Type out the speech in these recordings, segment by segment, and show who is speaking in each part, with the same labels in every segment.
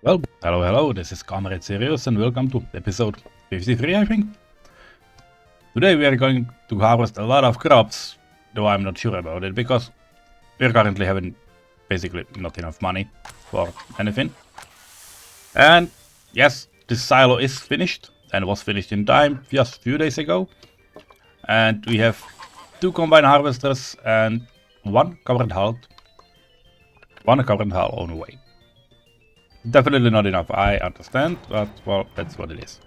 Speaker 1: Well, hello, this is comrade-Sirius and welcome to episode 53, I think. Today we are going to harvest a lot of crops, though I'm not sure about it, because we're currently having basically not enough money for anything. And yes, this silo is finished, and was finished in time just a few days ago. And we have 2 combine harvesters and one current hull on the way. Definitely not enough, I understand, but well, that's what it is.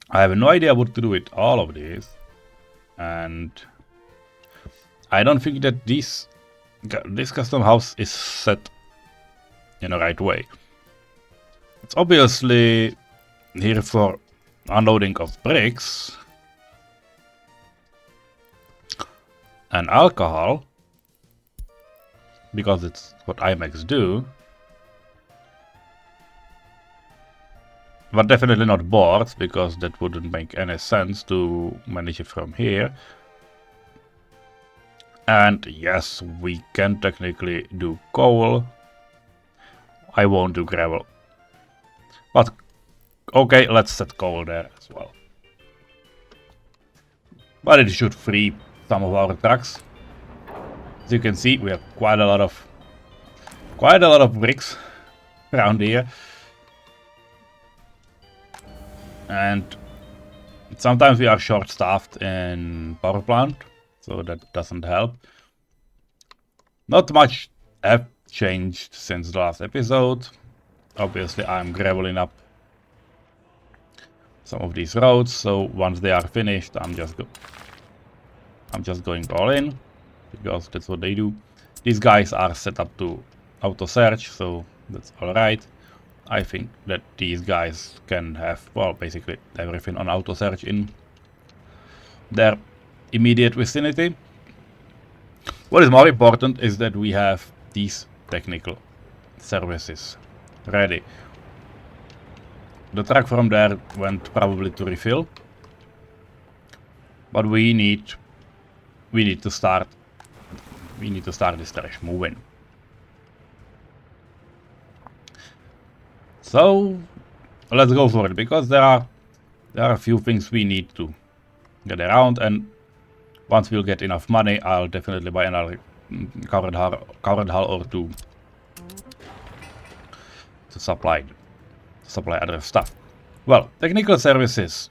Speaker 1: I have no idea what to do with all of these, and I don't think that this custom house is set in the right way. It's obviously here for unloading of bricks and alcohol, because it's what IMAX do. But definitely not boards, because that wouldn't make any sense to manage it from here. And yes, we can technically do coal. I won't do gravel. But okay, let's set coal there as well. But it should free some of our trucks. As you can see, we have quite a lot of bricks around here. And sometimes we are short-staffed in power plant, so that doesn't help. Not much have changed since the last episode. Obviously, I'm graveling up some of these roads, so once they are finished, I'm just going all in, because that's what they do. These guys are set up to auto search, so that's alright. I think that these guys can have, well, basically everything on auto search in their immediate vicinity. What is more important is that we have these technical services ready. The truck from there went probably to refill, but we need to start this trash moving. So let's go for it, because there are a few things we need to get around, and once we'll get enough money, I'll definitely buy another current hull or two to supply other stuff. Well, technical services,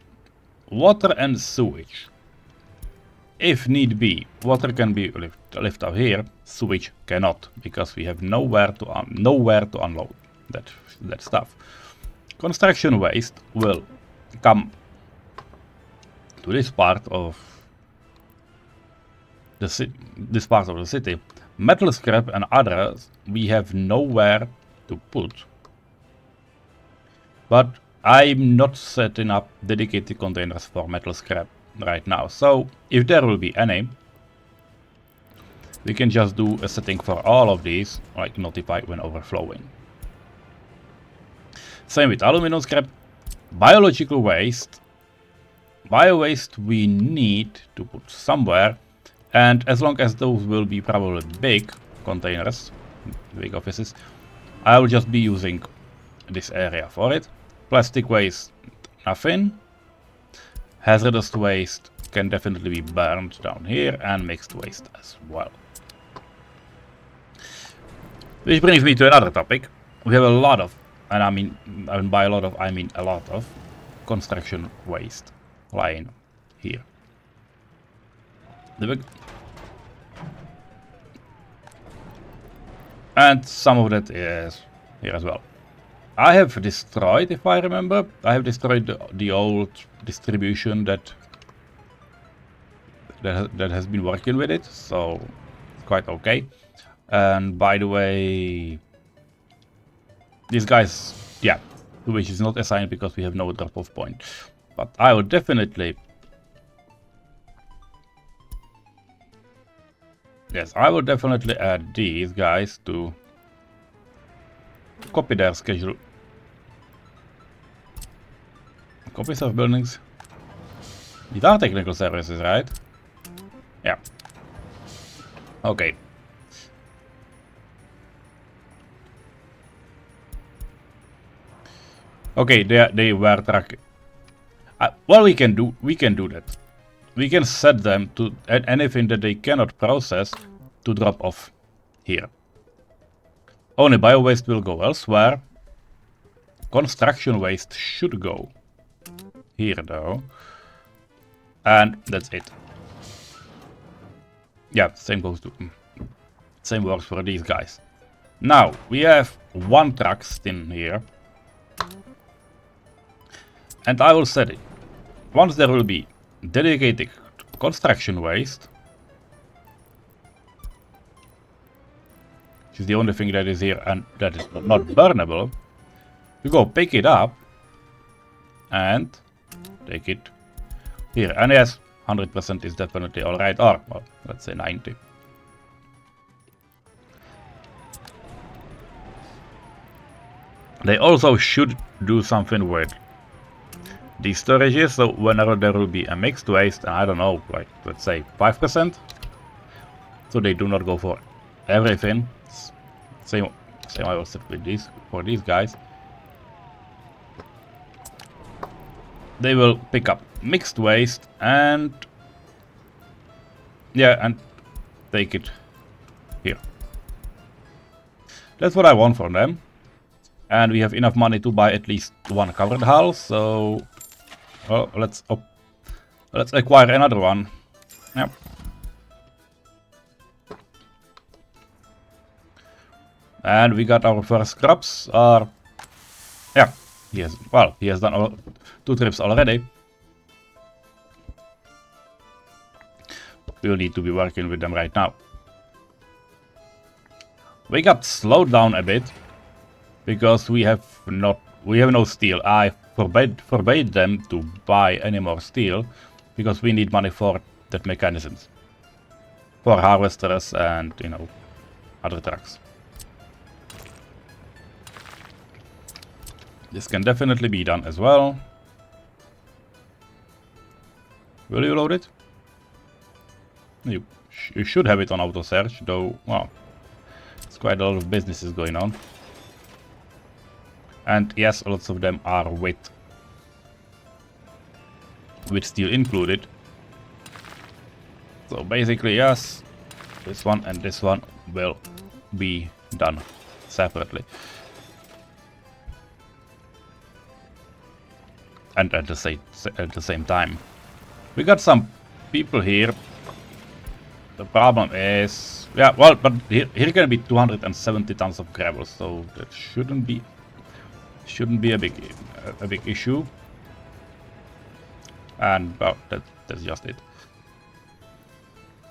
Speaker 1: water and sewage. If need be, water can be left out here, sewage cannot, because we have nowhere to unload that stuff. Construction waste will come to this part of the city. Metal scrap and others we have nowhere to put. But I'm not setting up dedicated containers for metal scrap right now, so if there will be any, we can just do a setting for all of these, like notify when overflowing. Same with aluminum scrap. Biological waste. Bio-waste we need to put somewhere, and as long as those will be probably big containers, big offices, I will just be using this area for it. Plastic waste, nothing. Hazardous waste can definitely be burned down here, and mixed waste as well. Which brings me to another topic. We have a lot of, and by a lot of, I mean a lot of construction waste lying here. And some of that is here as well. I have destroyed, if I remember, the old distribution that has been working with it, so it's quite okay. And by the way, these guys, yeah, which is not assigned because we have no drop-off point. But I will definitely, yes, I will definitely add these guys to copy their schedule. Copies of buildings. These are technical services, right? Yeah. Okay. Okay, they were tracking. Well, we can do that. We can set them to anything that they cannot process to drop off here. Only bio-waste will go elsewhere. Construction waste should go here though. And that's it. Yeah, same goes to... Same works for these guys. Now, we have one truck in here. And I will set it. Once there will be dedicated construction waste, which is the only thing that is here and that is not burnable, you go pick it up and take it here. And yes, 100% is definitely alright, or well, let's say 90. They also should do something with these storages, so whenever there will be a mixed waste, and I don't know, like let's say 5%, so they do not go for everything. Same I will set with these for these guys. They will pick up mixed waste and yeah, and take it here. That's what I want from them. And we have enough money to buy at least one covered hull, so well, let's acquire another one. Yep. And we got our first crops. Yeah, he has done 2 trips already. We'll need to be working with them right now. We got slowed down a bit because we have no steel. I forbade them to buy any more steel because we need money for that mechanisms, for harvesters and other trucks. This can definitely be done as well. Will you load it? You should have it on auto search, though. Well, it's quite a lot of businesses going on. And yes, lots of them are with steel included. So basically, yes, this one and this one will be done separately. And at the same time. We got some people here. The problem is, yeah, well, but here can be 270 tons of gravel, so that shouldn't be a big issue. And well, that's just it.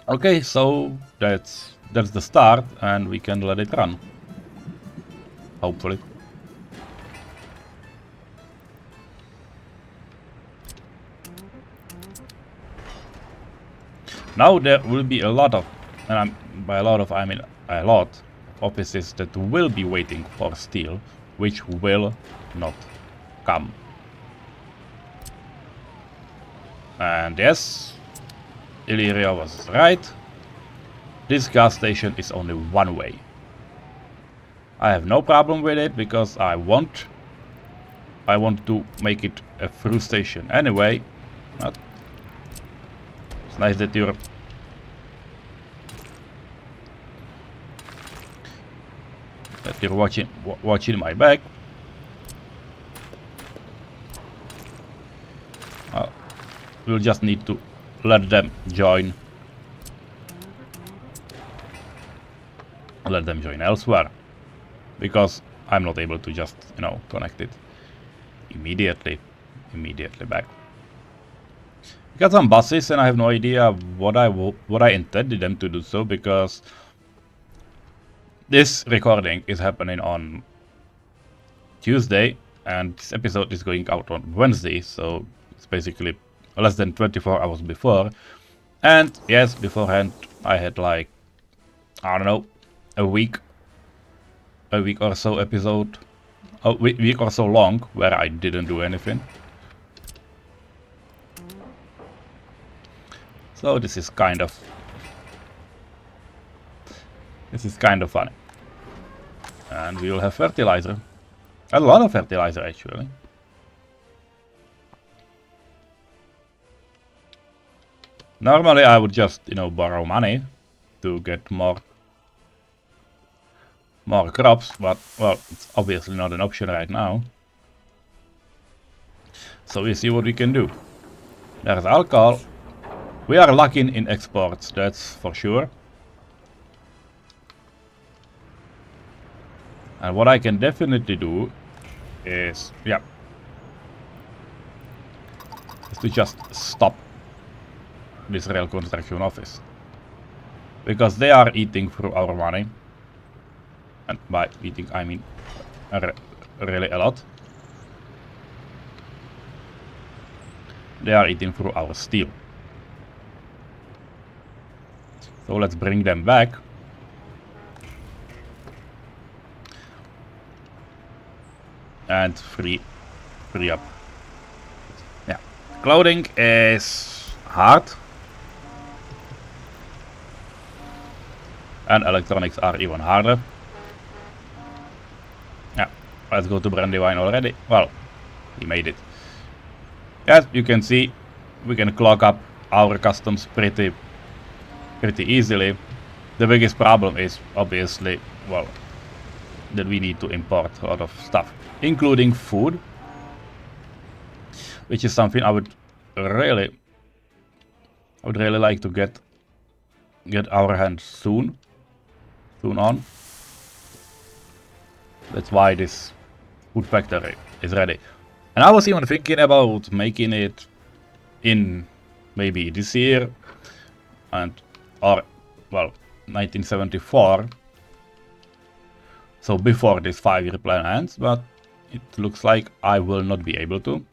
Speaker 1: Okay, so that's the start, and we can let it run. Hopefully. Now there will be a lot of, and by a lot of I mean a lot, offices that will be waiting for steel, which will not come. And yes, Illyria was right. This gas station is only one way. I have no problem with it because I want to make it a through station anyway. But it's nice that you're watching my back. We'll just need to let them join. Let them join elsewhere, because I'm not able to just connect it immediately back. We got some buses, and I have no idea what I intended them to do so, because this recording is happening on Tuesday, and this episode is going out on Wednesday, so it's basically less than 24 hours before. And yes, beforehand I had like, I don't know, a week or so episode, a week or so long, where I didn't do anything. So this is kind of funny. And we will have fertilizer. A lot of fertilizer actually. Normally I would just, you know, borrow money to get more crops, but well, it's obviously not an option right now. So we see what we can do. There's alcohol. We are lacking in exports, that's for sure. And what I can definitely do is, yeah, is to just stop this rail construction office. Because they are eating through our money. And by eating, I mean really a lot. They are eating through our steel. So let's bring them back. And free up. Yeah. Clothing is hard. And electronics are even harder. Yeah. Let's go to Brandywine already. Well, we made it. As you can see, we can clog up our customs pretty easily. The biggest problem is obviously, well, that we need to import a lot of stuff, including food, which is something I would really like to get our hands soon on. That's why this food factory is ready. And I was even thinking about making it in maybe this year or well, 1974. So before this 5-year plan ends, but it looks like I will not be able to.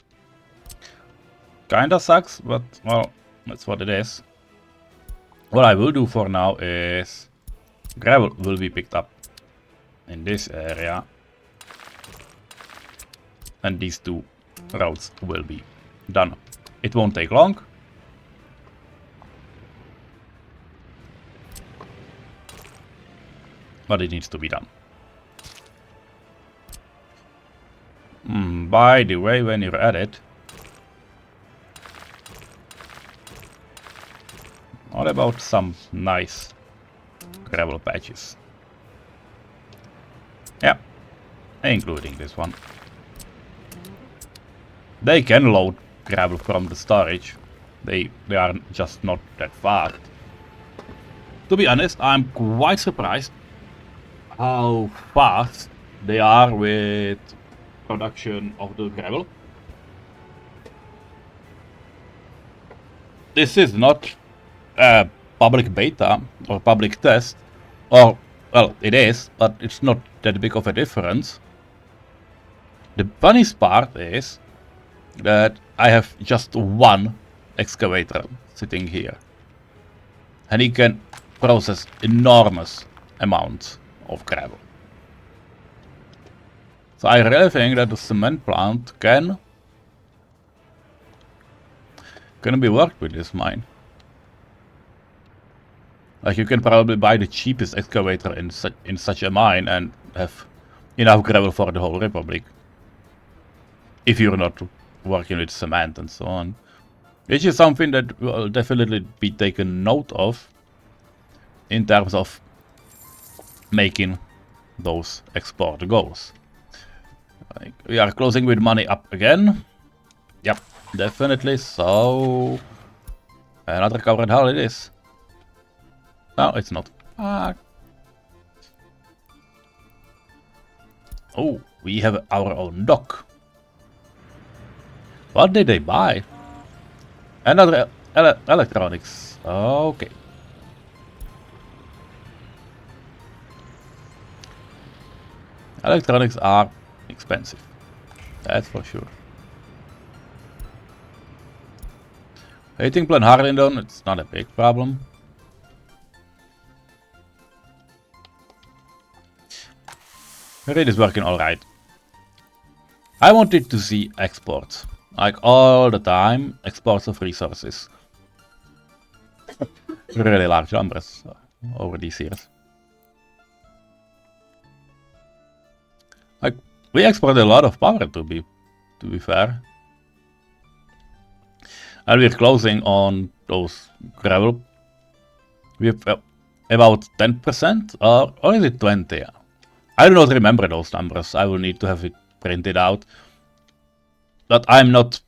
Speaker 1: Kinda sucks, but well, that's what it is. What I will do for now is gravel will be picked up in this area. And these 2 roads will be done. It won't take long. But it needs to be done. By the way, when you're at it, what about some nice gravel patches? Yeah, including this one. They can load gravel from the storage. They are just not that fast. To be honest, I'm quite surprised how fast they are with production of the gravel. This is not a public beta or public test, or well, it is, but it's not that big of a difference. The funniest part is that I have just one excavator sitting here, and he can process enormous amounts of gravel. So I really think that the cement plant can be worked with this mine. Like, you can probably buy the cheapest excavator in such a mine and have enough gravel for the whole republic. If you're not working with cement and so on. Which is something that will definitely be taken note of in terms of making those export goals. Like, we are closing with money up again. Yep, definitely. So another covered hull it is. No, it's not. Oh, we have our own dock. What did they buy? Another electronics. Okay. Electronics are expensive. That's for sure. Heating plant Harlingdon, it's not a big problem. It is working alright. I wanted to see exports. Like all the time, exports of resources. Really large numbers over these years. Like, we export a lot of power to be fair. And we're closing on those gravel with about 10%, or is it 20? I do not remember those numbers. I will need to have it printed out. But I'm not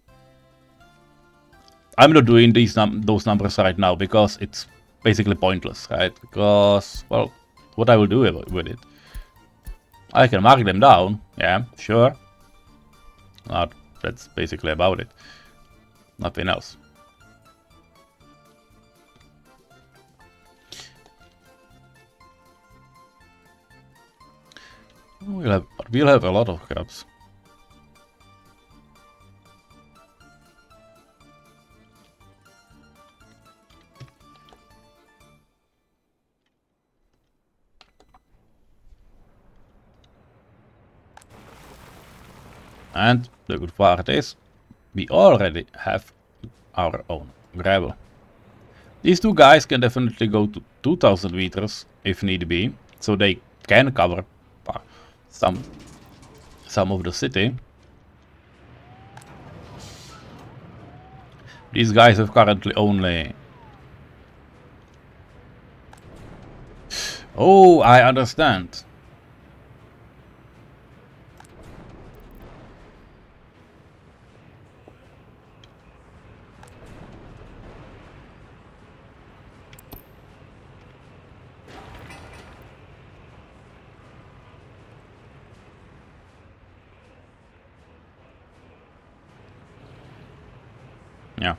Speaker 1: doing those numbers right now because it's basically pointless, right? Because, well, what I will do with it? I can mark them down, yeah, sure. That's basically about it. Nothing else. We'll have a lot of crabs. And the good part is, we already have our own gravel. These two guys can definitely go to 2000 meters if need be, so they can cover some of the city. These guys have currently only... Oh, I understand. Yeah.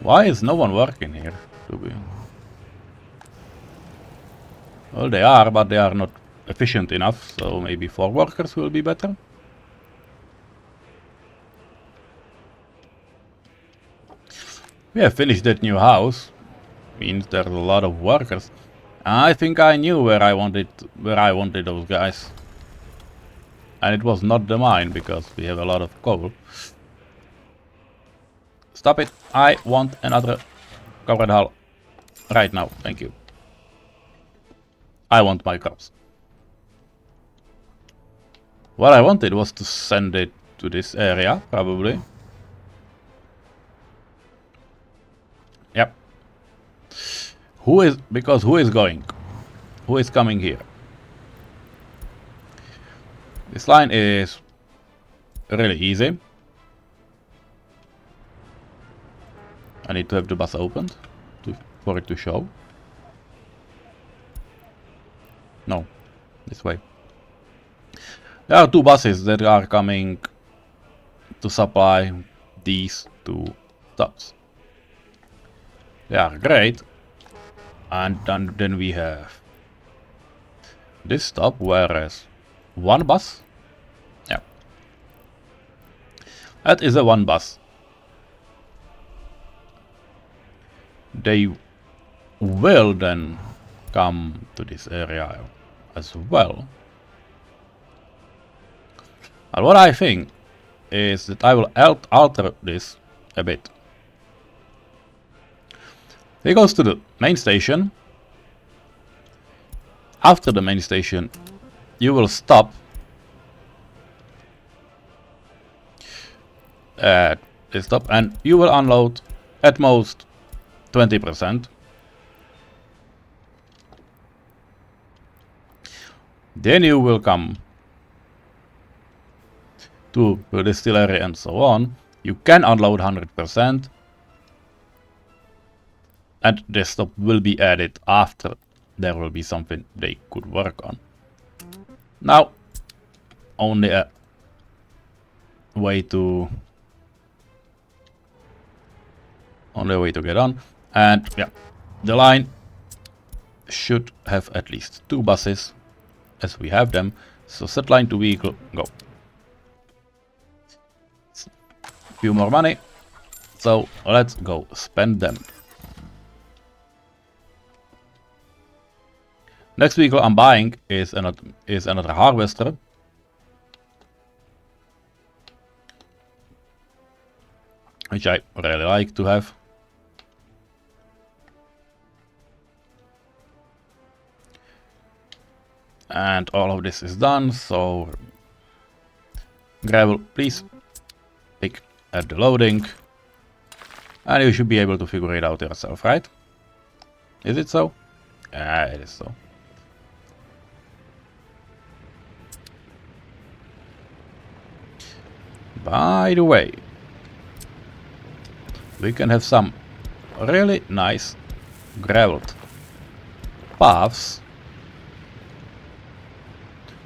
Speaker 1: Why is no one working here? Well, they are, but they are not efficient enough, so maybe 4 workers will be better. We have finished that new house. Means there's a lot of workers. I think I knew where I wanted those guys. And it was not the mine, because we have a lot of coal. Stop it. I want another covered hull. Right now, thank you. I want my crops. What I wanted was to send it to this area, probably. Yep. Who is going? Who is coming here? This line is really easy. I need to have the bus opened for it to show. No, this way. There are 2 buses that are coming to supply these 2 stops. They are great. And then we have this stop, whereas 1 bus. Yeah. That is a 1 bus. They will then come to this area as well. And what I think is that I will alter this a bit. He goes to the main station. After the main station, you will stop at this stop and you will unload at most 20%. Then you will come to the distillery and so on. You can unload 100%. And the stop will be added after there will be something they could work on. Now, only a way to get on. And yeah, the line should have at least 2 buses as we have them. So set line to vehicle, go. Few more money. So let's go spend them. Next vehicle I'm buying is another harvester. Which I really like to have. And all of this is done, so Gravel, please pick at the loading. And you should be able to figure it out yourself, right? Is it so? Yeah, it is so. By the way, we can have some really nice graveled paths,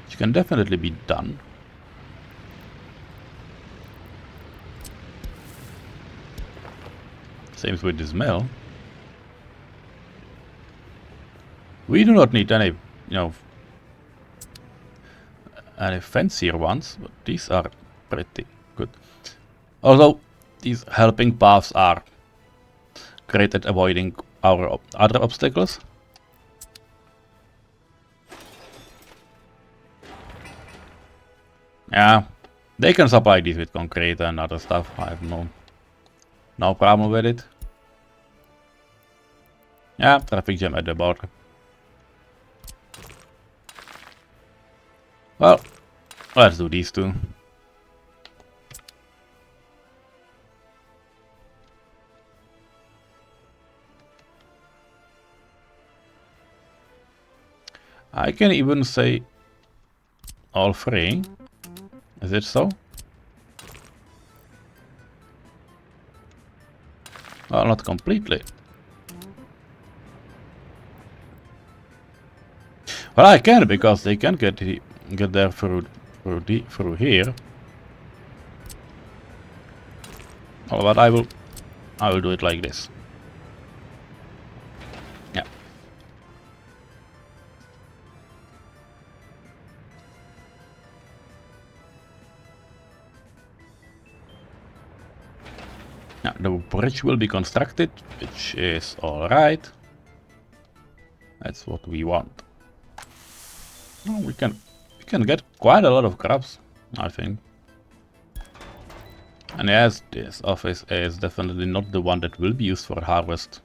Speaker 1: which can definitely be done. Same with this mill. We do not need any, any fancier ones, but these are pretty good. Although these helping paths are great at avoiding our other obstacles. Yeah, they can supply these with concrete and other stuff. I have no problem with it. Yeah, traffic jam at the border. Well, let's do these two. I can even say all three. Is it so? Well, not completely. Well, I can, because they can get there through here. Oh, but I will do it like this. Yeah. Now the bridge will be constructed, which is all right. That's what we want. Oh, we can get quite a lot of crabs, I think. And yes, this office is definitely not the one that will be used for harvest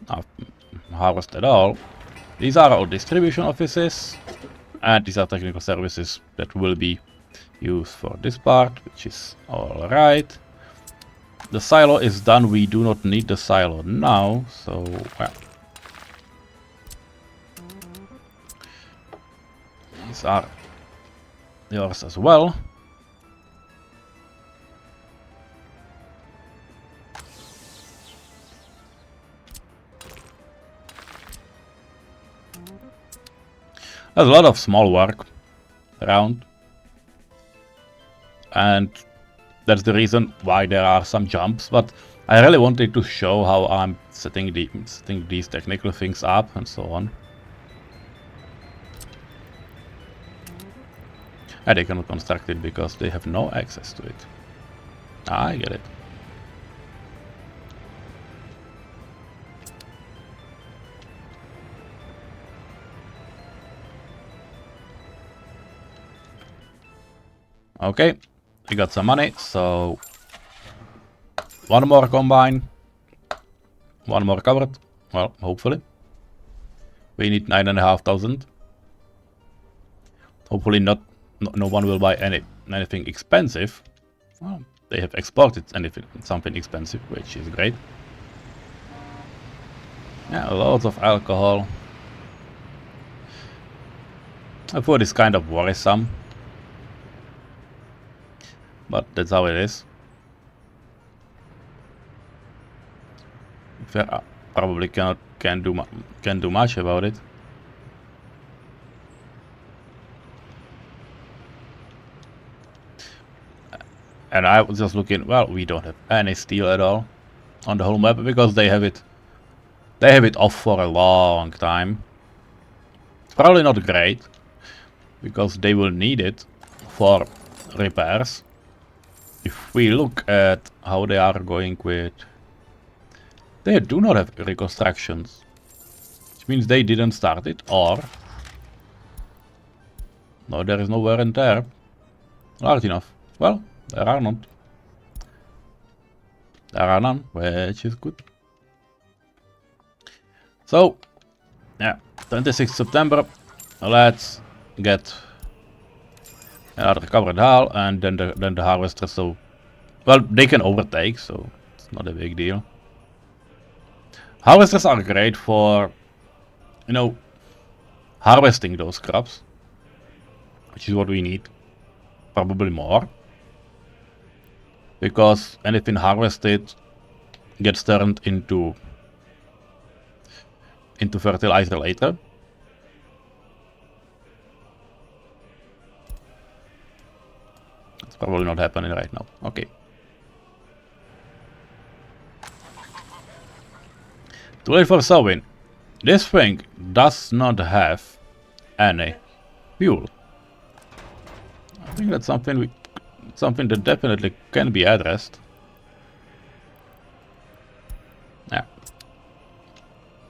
Speaker 1: at all. These are all distribution offices, and these are technical services that will be used for this part, which is all right. The silo is done. We do not need the silo now, so well. These are yours as well. There's a lot of small work around, and that's the reason why there are some jumps, but I really wanted to show how I'm setting these technical things up and so on. And they cannot construct it because they have no access to it. I get it. Okay, we got some money, so one more combine, one more covered. Well, hopefully. We need 9,500. Hopefully no one will buy anything expensive. Well, they have exported something expensive, which is great. Yeah, lots of alcohol. Food is kind of worrisome, but that's how it is. Probably can't do much about it. And I was just looking. Well, we don't have any steel at all on the whole map because they have it. They have it off for a long time. It's probably not great because they will need it for repairs. If we look at how they are going with, they do not have reconstructions, which means they didn't start it, or no, there is no wear and tear large enough. Well, there are none. There are none, which is good. So, yeah, 26th September. Let's get another covered hull, and then the harvesters. So, well, they can overtake, so it's not a big deal. Harvesters are great for, you know, harvesting those crops, which is what we need, probably more, because anything harvested gets turned into fertilizer later. It's probably not happening right now. Okay. Too late for sowing. This thing does not have any fuel. I think that's something that definitely can be addressed. Yeah.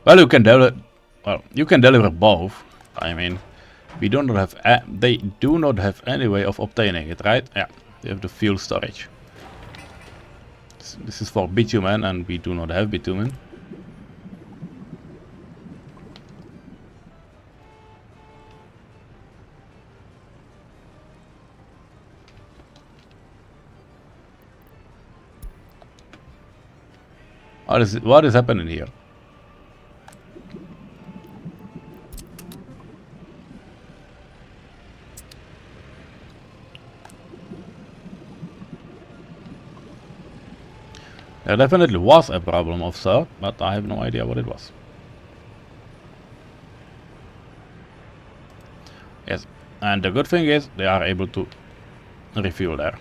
Speaker 1: Well, you can deliver both. I mean, we do not have they do not have any way of obtaining it, right? Yeah. They have the fuel storage. This is for bitumen, and we do not have bitumen. What is happening here? There definitely was a problem of sort, but I have no idea what it was. Yes, and the good thing is they are able to refuel there.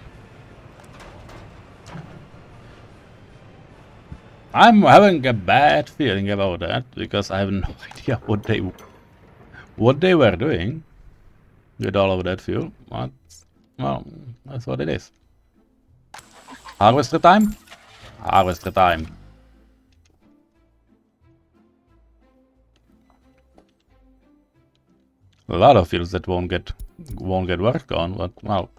Speaker 1: I'm having a bad feeling about that because I have no idea what they were doing with all of that fuel. But, well, that's what it is. Harvester time? Harvester time. A lot of fields that won't get worked on, but well,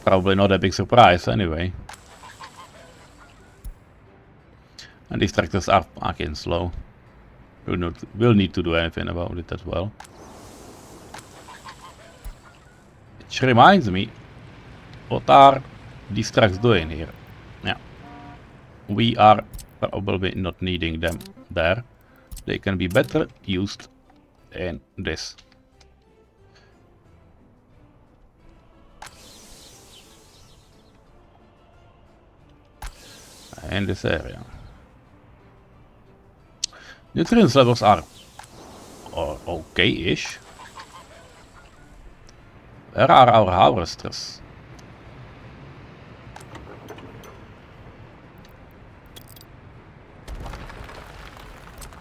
Speaker 1: probably not a big surprise anyway. And these tractors are fucking slow. We'll need to do anything about it as well. Which reminds me, what are these trucks doing here? Yeah, we are probably not needing them there. They can be better used in this. In this area. Nutrients levels are okay-ish. Where are our harvesters?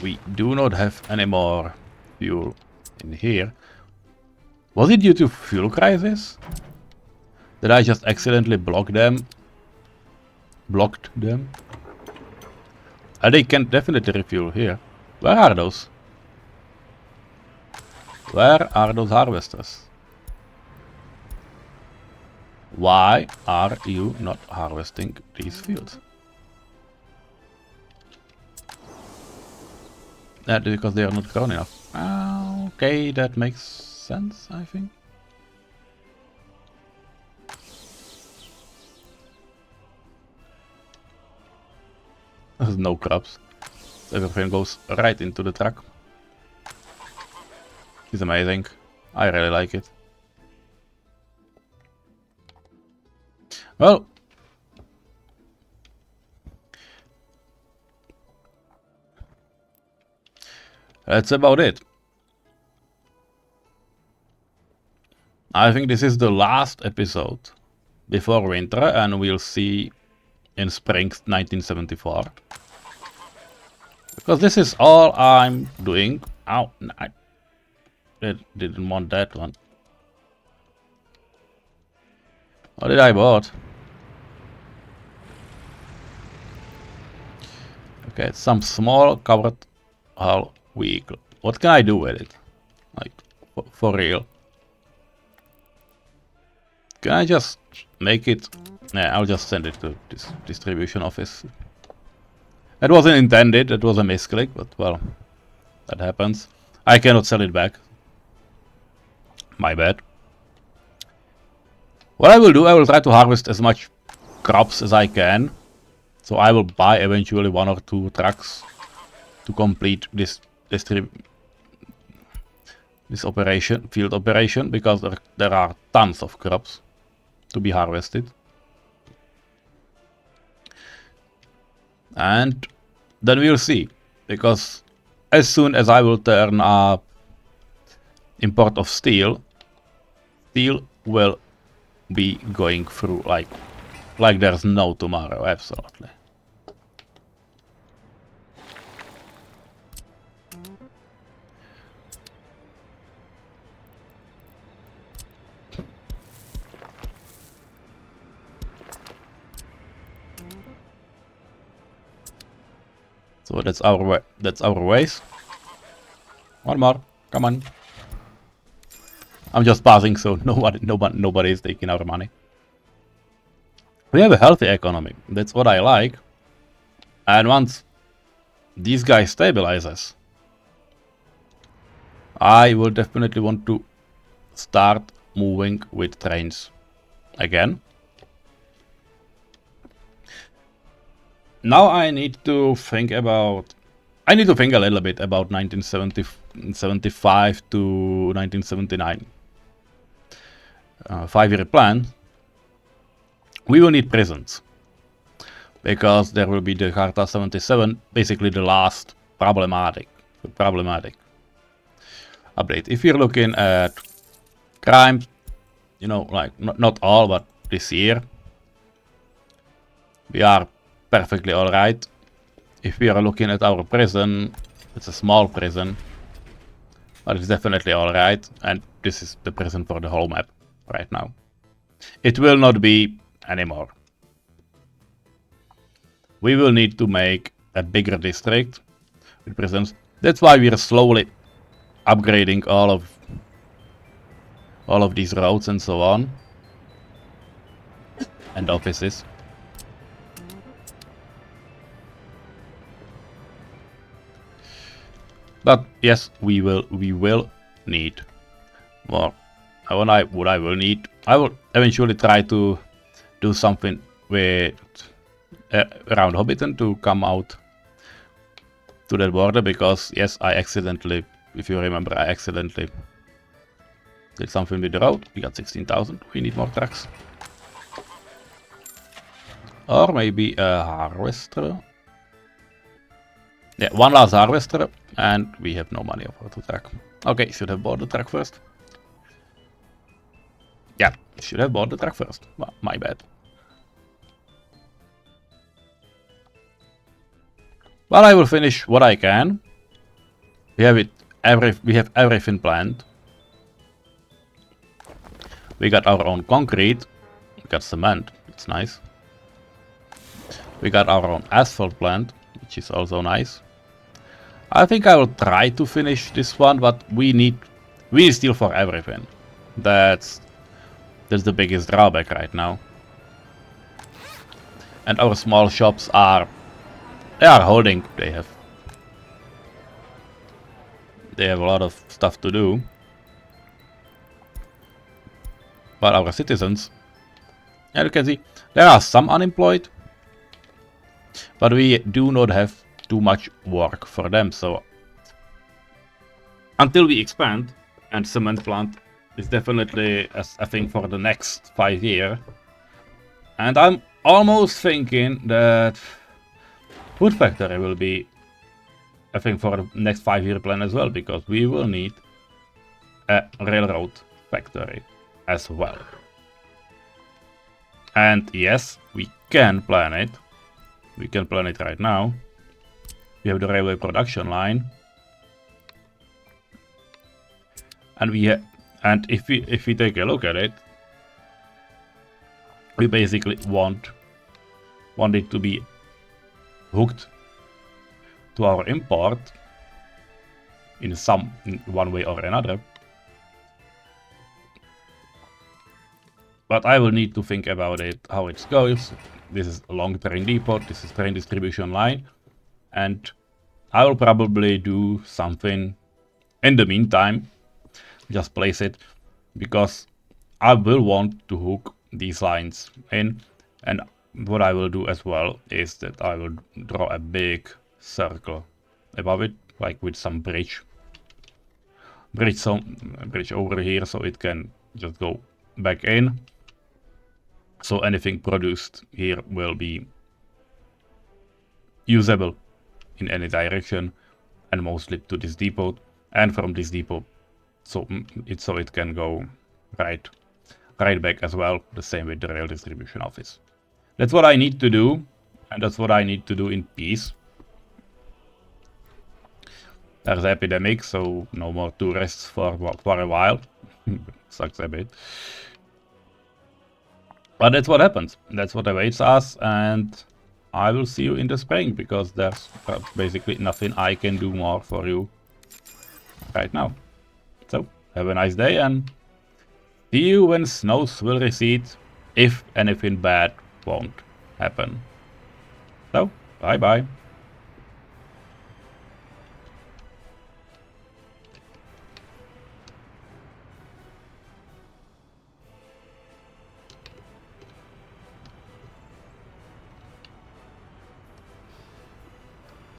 Speaker 1: We do not have any more fuel in here. Was it due to fuel crisis? Did I just accidentally blocked them? And they can definitely refuel here. Where are those? Where are those harvesters? Why are you not harvesting these fields? That is because they are not grown enough. Okay, that makes sense, I think. There's no crops. Everything goes right into the truck. It's amazing. I really like it. Well, that's about it. I think this is the last episode before winter, and we'll see in spring 1974. Because this is all I'm doing. Ow, I didn't want that one. What did I bought? Okay, it's some small covered hull vehicle. What can I do with it? Like, for real? Can I just make it? Yeah, I'll just send it to this distribution office. That wasn't intended, that was a misclick, but well, that happens. I cannot sell it back. My bad. What I will do, I will try to harvest as much crops as I can. So I will buy eventually 1 or 2 trucks to complete this operation, field operation, because there are tons of crops to be harvested. And then we'll see, because as soon as I will turn up import of steel will be going through like there's no tomorrow, absolutely. So that's our way. That's our ways. One more, come on. I'm just passing, so nobody is taking our money. We have a healthy economy. That's what I like. And once these guys stabilizes, I will definitely want to start moving with trains again. Now I need to think a little bit about 1975 to 1979. 5-year plan. We will need prisons, because there will be the Charta 77, basically the last problematic update. If you're looking at crimes, you know, like not all, but this year, we are perfectly alright. If we are looking at our prison, it's a small prison, but it's definitely alright, and this is the prison for the whole map right now. It will not be anymore. We will need to make a bigger district with prisons. That's why we are slowly upgrading all of these roads and so on, and offices. But yes, we will need more. What I will need, I will eventually try to do something with around Hobbiton to come out to that border, because yes, I accidentally, if you remember, I accidentally did something with the road. We got 16,000. We need more trucks. Or maybe a harvester. Yeah, one last harvester, and we have no money for the truck. Okay, should have bought the truck first. Yeah, should have bought the truck first. Well, my bad. But I will finish what I can. We have everything planned. We got our own concrete. We got cement. It's nice. We got our own asphalt plant, which is also nice. I think I will try to finish this one, but we need steel for everything. That's the biggest drawback right now. And our small shops are holding. They have a lot of stuff to do. But our citizens, as you can see, there are some unemployed, but we do not have too much work for them. So until we expand, and cement plant is definitely a thing for the next 5 years, and I'm almost thinking that food factory will be a thing for the next 5-year plan as well, because we will need a railroad factory as well. And yes, we can plan it. We can plan it right now. We have the railway production line, and if we take a look at it, we basically want it to be hooked to our import in one way or another. But I will need to think about it, how it goes. This is a long train depot, this is train distribution line, and I will probably do something in the meantime. Just place it. because I will want to hook these lines in, and what I will do as well is that I will draw a big circle above it, like with some bridge over here, so it can just go back in. So anything produced here will be usable in any direction, and mostly to this depot, and from this depot, so it can go right back as well. The same with the rail distribution office. That's what I need to do, and that's what I need to do in peace. There's epidemic, so no more tourists for a while. Sucks a bit. But that's what happens. That's what awaits us, and I will see you in the spring, because there's basically nothing I can do more for you right now. So, have a nice day, and see you when snows will recede, if anything bad won't happen. So, bye bye.